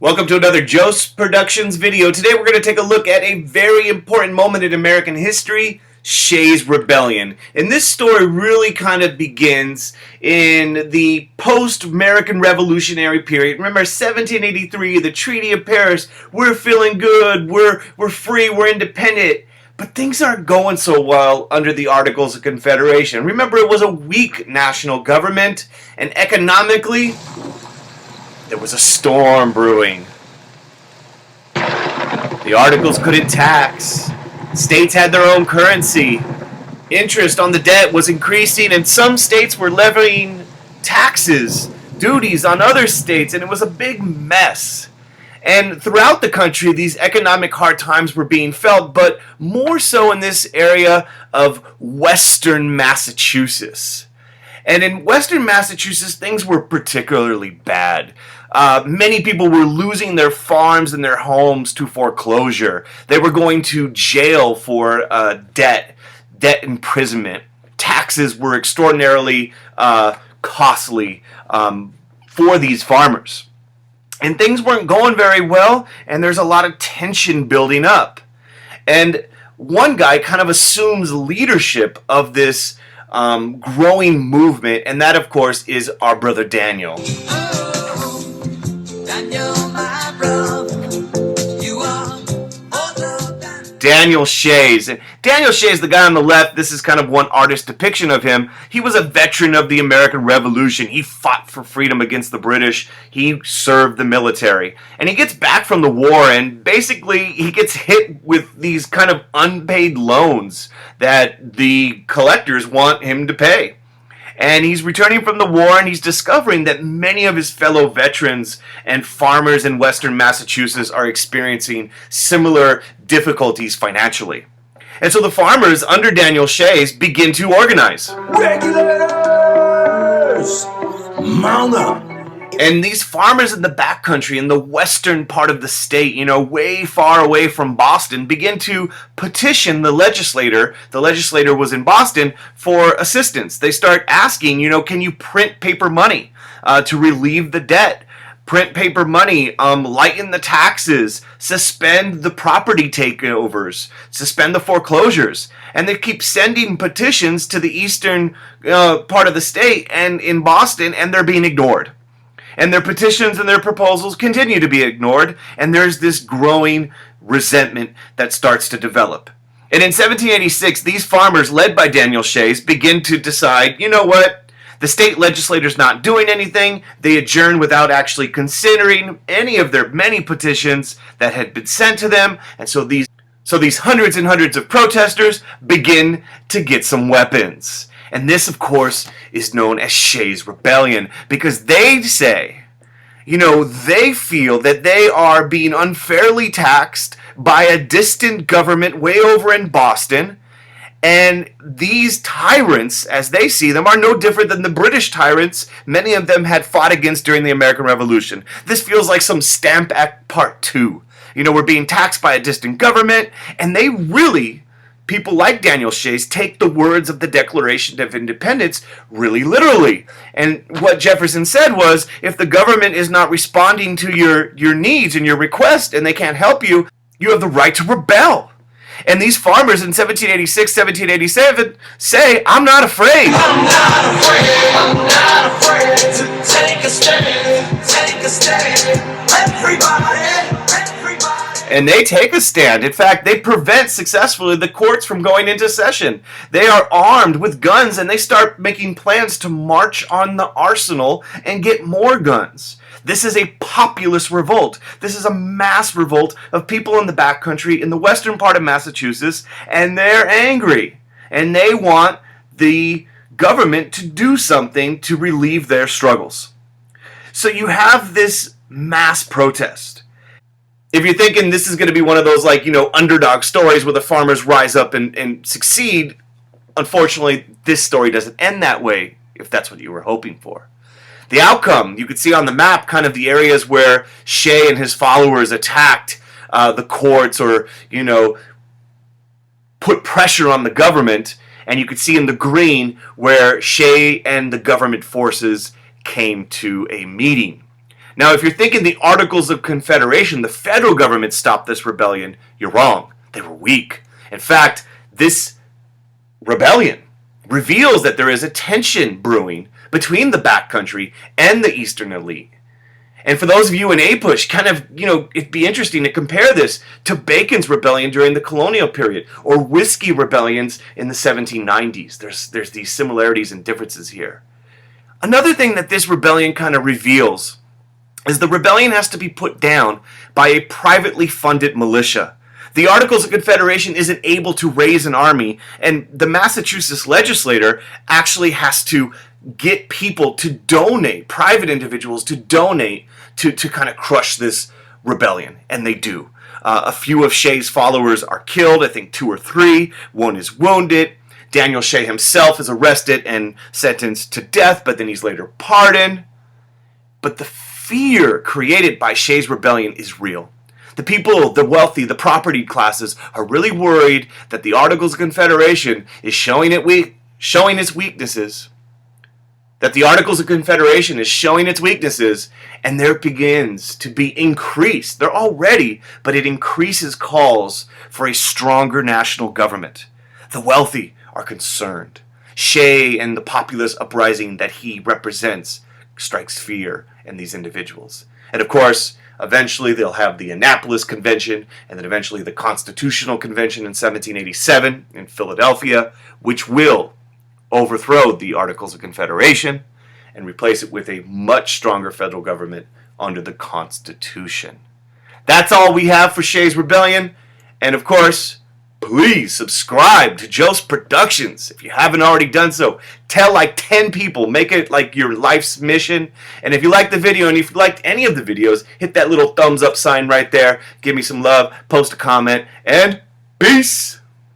Welcome to another Joe's Productions video. Today we're going to take a look at a very important moment in American history, Shays' Rebellion. And this story really kind of begins in the post-American Revolutionary period. Remember, 1783, the Treaty of Paris, we're feeling good, we're free, we're independent. But things aren't going so well under the Articles of Confederation. Remember, it was a weak national government, and economically, there was a storm brewing. The Articles couldn't tax. States had their own currency. Interest on the debt was increasing, and some states were levying taxes, duties on other states, and it was a big mess. And throughout the country, these economic hard times were being felt, but more so in this area of Western Massachusetts. And in Western Massachusetts, things were particularly bad. Many people were losing their farms and their homes to foreclosure. They were going to jail for debt imprisonment. Taxes were extraordinarily costly for these farmers. And things weren't going very well, and there's a lot of tension building up. And one guy kind of assumes leadership of this growing movement, and that, of course, is our brother Daniel. Daniel Shays. Daniel Shays, the guy on the left, this is kind of one artist depiction of him. He was a veteran of the American Revolution. He fought for freedom against the British. He served the military. And he gets back from the war, and basically he gets hit with these kind of unpaid loans that the collectors want him to pay. And he's returning from the war, and he's discovering that many of his fellow veterans and farmers in Western Massachusetts are experiencing similar difficulties financially. And so the farmers under Daniel Shays begin to organize. Regulators! Mount up! And these farmers in the backcountry, in the western part of the state, way far away from Boston, begin to petition the legislator. The legislator was in Boston for assistance. They start asking, can you print paper money to relieve the debt? Print paper money, lighten the taxes, suspend the property takeovers, suspend the foreclosures. And they keep sending petitions to the eastern part of the state and in Boston, and they're being ignored. And their petitions and their proposals continue to be ignored, and there's this growing resentment that starts to develop. And in 1786, these farmers, led by Daniel Shays, begin to decide, you know what? The state legislator's not doing anything. They adjourn without actually considering any of their many petitions that had been sent to them, and so these hundreds and hundreds of protesters begin to get some weapons. And this, of course, is known as Shays' Rebellion, because they say, they feel that they are being unfairly taxed by a distant government way over in Boston, and these tyrants, as they see them, are no different than the British tyrants many of them had fought against during the American Revolution. This feels like some Stamp Act Part 2. We're being taxed by a distant government, and they really... People like Daniel Shays take the words of the Declaration of Independence really literally. And what Jefferson said was, if the government is not responding to your needs and your request, and they can't help you, you have the right to rebel. And these farmers in 1786, 1787 say, I'm not afraid. I'm not afraid. I'm not afraid to take a stand. Take a stand. Everybody. And they take a stand. In fact, they prevent successfully the courts from going into session. They are armed with guns, and they start making plans to march on the arsenal and get more guns. This is a populist revolt. This is a mass revolt of people in the backcountry in the western part of Massachusetts, and they're angry. And they want the government to do something to relieve their struggles. So you have this mass protest. If you're thinking this is going to be one of those, underdog stories where the farmers rise up and succeed, unfortunately, this story doesn't end that way, if that's what you were hoping for. The outcome, you could see on the map kind of the areas where Shay and his followers attacked the courts or, put pressure on the government, and you could see in the green where Shay and the government forces came to a meeting. Now, if you're thinking the Articles of Confederation, the federal government stopped this rebellion, you're wrong. They were weak. In fact, this rebellion reveals that there is a tension brewing between the backcountry and the Eastern elite. And for those of you in APUSH, kind of, it'd be interesting to compare this to Bacon's rebellion during the colonial period, or whiskey rebellions in the 1790s. There's these similarities and differences here. Another thing that this rebellion kind of reveals is the rebellion has to be put down by a privately funded militia. The Articles of Confederation isn't able to raise an army, and the Massachusetts legislator actually has to get people to donate, private individuals to donate to kind of crush this rebellion, and they do. A few of Shays' followers are killed, I think 2 or 3. One is wounded. Daniel Shay himself is arrested and sentenced to death, but then he's later pardoned. But the fear created by Shays' rebellion is real. The people, the wealthy, the property classes are really worried that the Articles of Confederation is showing its weaknesses. That the Articles of Confederation is showing its weaknesses, and there begins to be increased. They're already, but it increases calls for a stronger national government. The wealthy are concerned. Shay and the populist uprising that he represents strikes fear in these individuals. And of course, eventually they'll have the Annapolis Convention, and then eventually the Constitutional Convention in 1787 in Philadelphia, which will overthrow the Articles of Confederation and replace it with a much stronger federal government under the Constitution. That's all we have for Shays' Rebellion. And of course, please subscribe to Joe's Productions if you haven't already done so. Tell like 10 people. Make it like your life's mission. And if you liked the video, and if you liked any of the videos, hit that little thumbs up sign right there. Give me some love, post a comment, and peace!